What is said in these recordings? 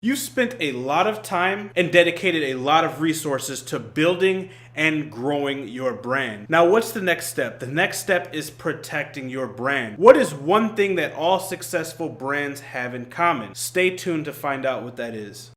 You spent a lot of time and dedicated a lot of resources to building and growing your brand. Now, what's the next step? The next step is protecting your brand. What is one thing that all successful brands have in common? Stay tuned to find out what that is.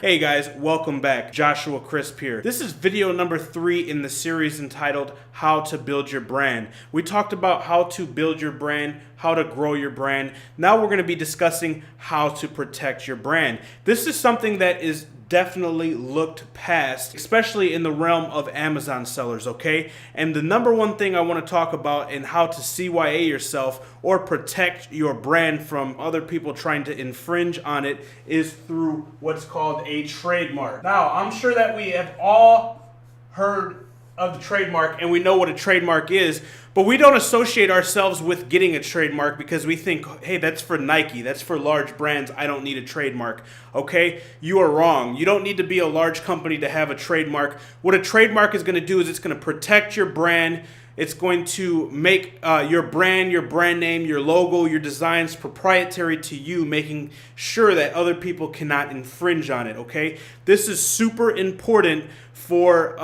Hey guys, welcome back. Joshua Crisp here. This is video number 3 in the series entitled How to Build Your Brand. We talked about how to build your brand, how to grow your brand. Now we're going to be discussing how to protect your brand. This is something that is definitely looked past, especially in the realm of Amazon sellers, okay? And the number one thing I want to talk about in how to CYA yourself or protect your brand from other people trying to infringe on it is through what's called a trademark. Now, I'm sure that we have all heard of the trademark and we know what a trademark is, but we don't associate ourselves with getting a trademark because we think, hey, that's for Nike, that's for large brands, I don't need a trademark. Okay, you are wrong. You don't need to be a large company to have a trademark. What a trademark is going to do is it's going to protect your brand. It's going to make your brand name, your logo, your designs proprietary to you, making sure that other people cannot infringe on it, okay? This is super important for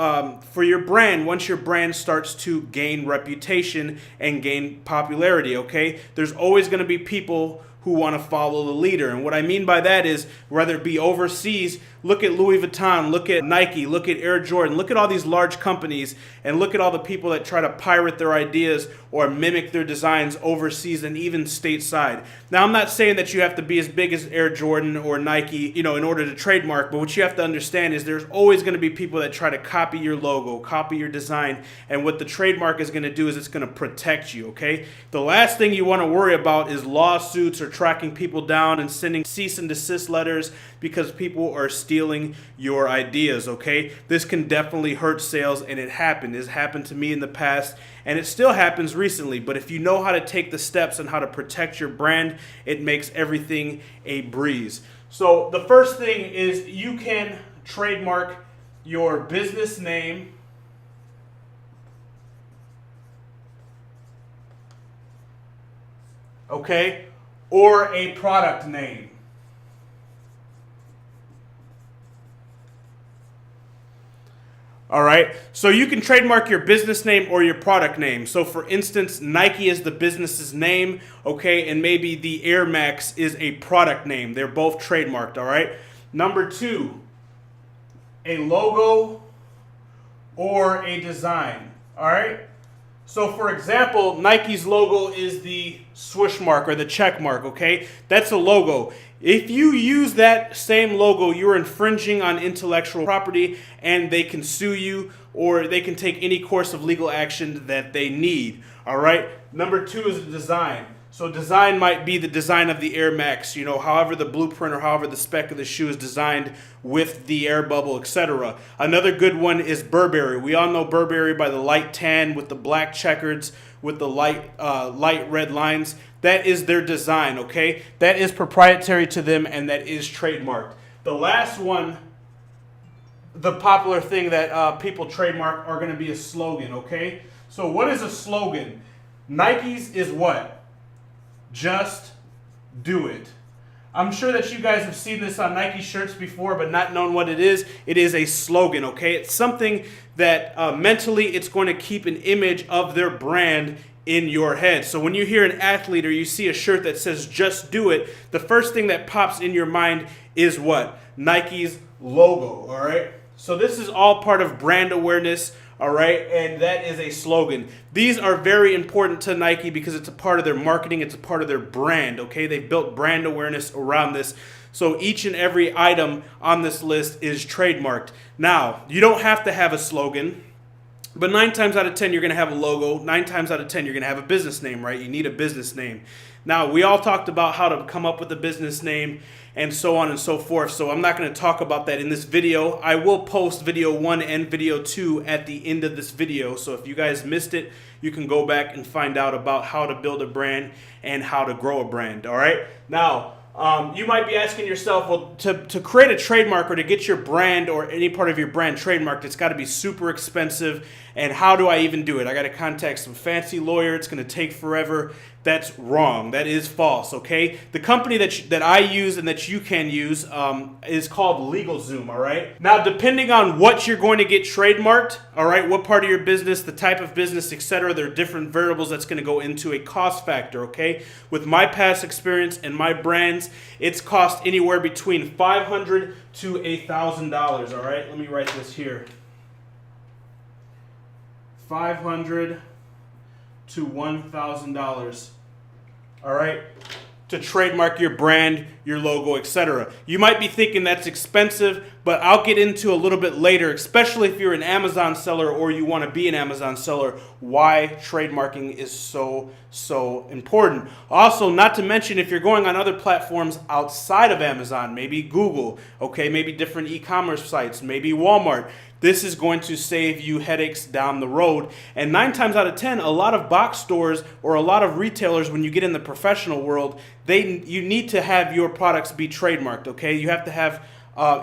your brand once your brand starts to gain reputation and gain popularity, okay? There's always going to be people who want to follow the leader. And what I mean by that is, whether it be overseas, look at Louis Vuitton, look at Nike, look at Air Jordan, look at all these large companies, and look at all the people that try to pirate their ideas or mimic their designs overseas and even stateside. Now, I'm not saying that you have to be as big as Air Jordan or Nike, in order to trademark, but what you have to understand is there's always going to be people that try to copy your logo, copy your design, and what the trademark is going to do is it's going to protect you, okay? The last thing you want to worry about is lawsuits or tracking people down and sending cease and desist letters because people are stealing your ideas, okay? This can definitely hurt sales, and it happened. It's happened to me in the past, and it still happens recently. But if you know how to take the steps and how to protect your brand, it makes everything a breeze. So the first thing is you can trademark your business name, okay, or a product name. All right, so you can trademark your business name or your product name. So for instance, Nike is the business's name, okay, and maybe the Air Max is a product name. They're both trademarked, all right? Number 2, a logo or a design, all right? So for example, Nike's logo is the swoosh mark or the check mark, okay? That's a logo. If you use that same logo, you're infringing on intellectual property, and they can sue you or they can take any course of legal action that they need, all right? Number 2 is the design. So design might be the design of the Air Max, however the blueprint or however the spec of the shoe is designed with the air bubble, etc. Another good one is Burberry. We all know Burberry by the light tan with the black checkers with the light red lines. That is their design, okay? That is proprietary to them, and that is trademarked. The last one, the popular thing that people trademark are going to be a slogan, okay? So what is a slogan? Nike's is what? Just do it. I'm sure that you guys have seen this on Nike shirts before, but not known what it is. It is a slogan, okay? It's something that mentally it's going to keep an image of their brand in your head. So when you hear an athlete or you see a shirt that says just do it, the first thing that pops in your mind is what? Nike's logo, all right? So this is all part of brand awareness, all right? And that is a slogan. These are very important to Nike because it's a part of their marketing. It's a part of their brand, okay? They've built brand awareness around this. So each and every item on this list is trademarked. Now, you don't have to have a slogan, but 9 times out of 10, you're going to have a logo. 9 times out of 10, you're going to have a business name, right? You need a business name. Now, we all talked about how to come up with a business name and so on and so forth. So I'm not going to talk about that in this video. I will post video 1 and video 2 at the end of this video. So if you guys missed it, you can go back and find out about how to build a brand and how to grow a brand. All right. Now, You might be asking yourself, well, to create a trademark or to get your brand or any part of your brand trademarked, it's got to be super expensive. And how do I even do it? I got to contact some fancy lawyer. It's going to take forever. That's wrong. That is false. Okay. The company that I use and that you can use is called LegalZoom. All right. Now, depending on what you're going to get trademarked, all right, what part of your business, the type of business, etc., there are different variables that's going to go into a cost factor. Okay. With my past experience and my brands, it's cost anywhere between $500 to $1,000. All right. Let me write this here. $500 to $1,000, all right, to trademark your brand, your logo, etc. You might be thinking that's expensive, but I'll get into a little bit later, especially if you're an Amazon seller or you want to be an Amazon seller, why trademarking is so important. Also, not to mention if you're going on other platforms outside of Amazon, maybe Google, okay, maybe different e-commerce sites, maybe Walmart. This is going to save you headaches down the road. And 9 times out of 10, a lot of box stores or a lot of retailers, when you get in the professional world, you need to have your products be trademarked, okay? You have to have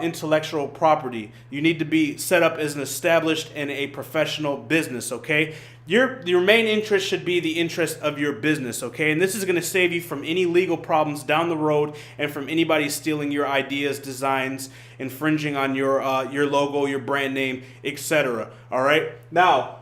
intellectual property. You need to be set up as an established and a professional business, okay? Your main interest should be the interest of your business, okay? And this is going to save you from any legal problems down the road and from anybody stealing your ideas, designs, infringing on your logo, your brand name, etc. All right? Now,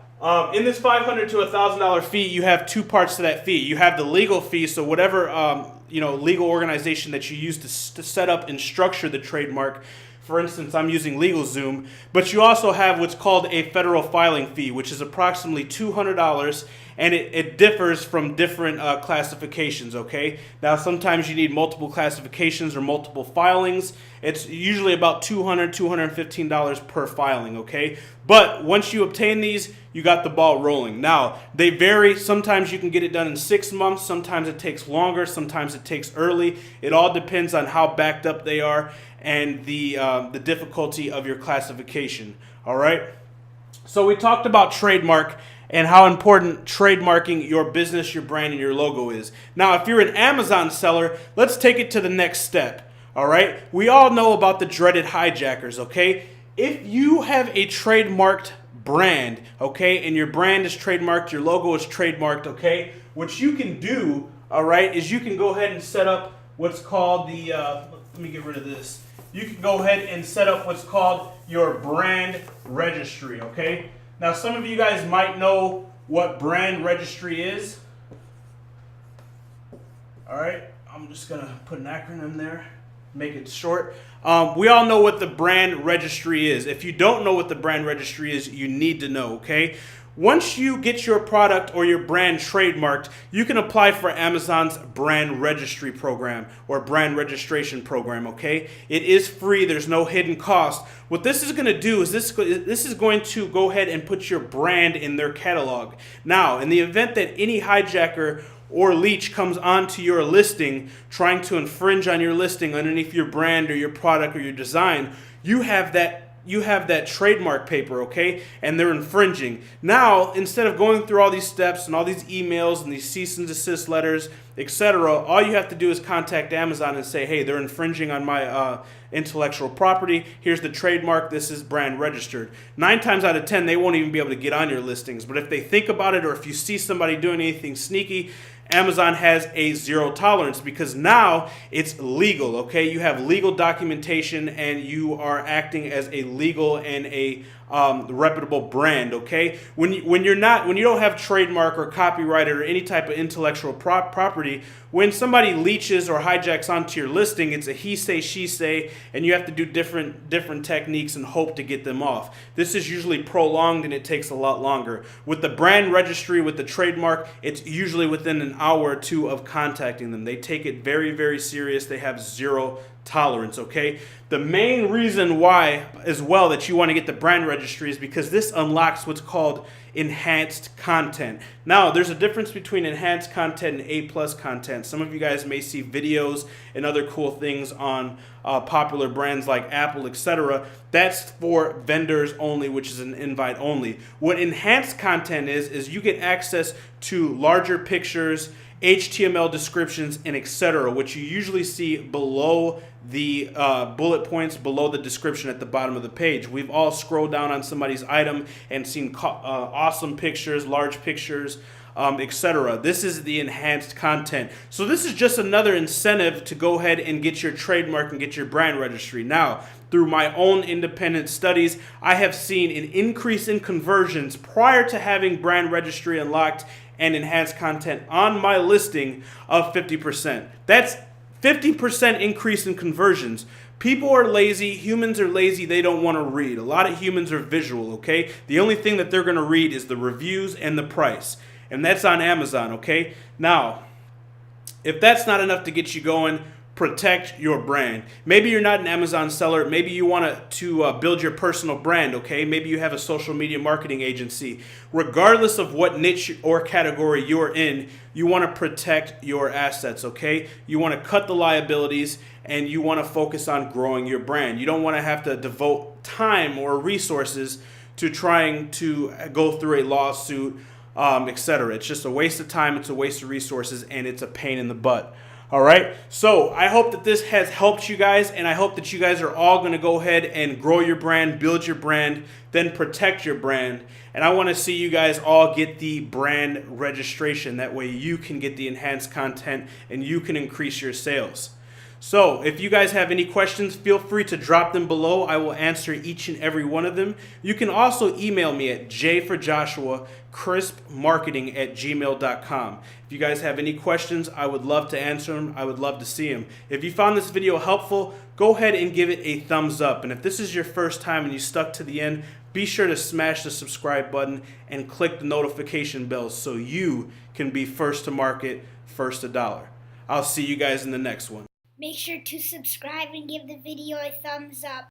in this $500 to $1,000 fee, you have two parts to that fee. You have the legal fee, so whatever legal organization that you use to set up and structure the trademark. For instance, I'm using LegalZoom, but you also have what's called a federal filing fee, which is approximately $200, and it differs from different classifications, okay? Now, sometimes you need multiple classifications or multiple filings. It's usually about $200, $215 per filing, okay? But once you obtain these, you got the ball rolling. Now, they vary. Sometimes you can get it done in 6 months. Sometimes it takes longer. Sometimes it takes early. It all depends on how backed up they are and the difficulty of your classification, all right? So we talked about trademark and how important trademarking your business, your brand, and your logo is. Now, if you're an Amazon seller, let's take it to the next step, all right? We all know about the dreaded hijackers, okay? If you have a trademarked brand, okay, and your brand is trademarked, your logo is trademarked, okay, what you can do, all right, is you can go ahead and set up what's called the, let me get rid of this. You can go ahead and set up what's called your brand registry, okay? Now, some of you guys might know what brand registry is. All right, I'm just going to put an acronym there, make it short. We all know what the brand registry is. If you don't know what the brand registry is, you need to know, okay? Once you get your product or your brand trademarked, you can apply for Amazon's brand registry program or brand registration program, okay? It is free. There's no hidden cost. What this is going to do is this is going to go ahead and put your brand in their catalog. Now, in the event that any hijacker or leech comes onto your listing trying to infringe on your listing underneath your brand or your product or your design, you have that trademark paper, okay? And they're infringing. Now, instead of going through all these steps and all these emails and these cease and desist letters, etc., all you have to do is contact Amazon and say, hey, they're infringing on my intellectual property. Here's the trademark. This is brand registered. 9 times out of 10, they won't even be able to get on your listings. But if they think about it or if you see somebody doing anything sneaky, Amazon has a zero tolerance because now it's legal, okay? You have legal documentation and you are acting as a legal and a reputable brand, okay? When you don't have trademark or copyright or any type of intellectual property, when somebody leeches or hijacks onto your listing, it's a he say, she say, and you have to do different techniques and hope to get them off. This is usually prolonged and it takes a lot longer. With the brand registry, with the trademark, it's usually within an hour or two of contacting them. They take it very, very serious. They have zero tolerance, okay? The main reason why as well that you want to get the brand registry is because this unlocks what's called enhanced content. Now, there's a difference between enhanced content and A+ content. Some of you guys may see videos and other cool things on popular brands like Apple, etc. That's for vendors only, which is an invite only. What enhanced content is you get access to larger pictures HTML descriptions, and etc., which you usually see below the bullet points below the description at the bottom of the page. We've all scrolled down on somebody's item and seen awesome pictures, large pictures, etc. This is the enhanced content. So this is just another incentive to go ahead and get your trademark and get your brand registry. Now, through my own independent studies, I have seen an increase in conversions prior to having brand registry unlocked and enhanced content on my listing of 50%. That's 50% increase in conversions. People are lazy. Humans are lazy. They don't want to read. A lot of humans are visual, okay? The only thing that they're going to read is the reviews and the price. And that's on Amazon, okay? Now, if that's not enough to get you going, protect your brand. Maybe you're not an Amazon seller. Maybe you want to build your personal brand, okay? Maybe you have a social media marketing agency. Regardless of what niche or category you're in, you want to protect your assets, okay? You want to cut the liabilities and you want to focus on growing your brand. You don't want to have to devote time or resources to trying to go through a lawsuit, etc. It's just a waste of time, it's a waste of resources, and it's a pain in the butt. All right, so I hope that this has helped you guys, and I hope that you guys are all going to go ahead and grow your brand, build your brand, then protect your brand. And I want to see you guys all get the brand registration. That way you can get the enhanced content and you can increase your sales. So if you guys have any questions, feel free to drop them below. I will answer each and every one of them. You can also email me at jforjoshua.crispmarketing@gmail.com. If you guys have any questions, I would love to answer them. I would love to see them. If you found this video helpful, go ahead and give it a thumbs up. And if this is your first time and you stuck to the end, be sure to smash the subscribe button and click the notification bell so you can be first to market, first to dollar. I'll see you guys in the next one. Make sure to subscribe and give the video a thumbs up.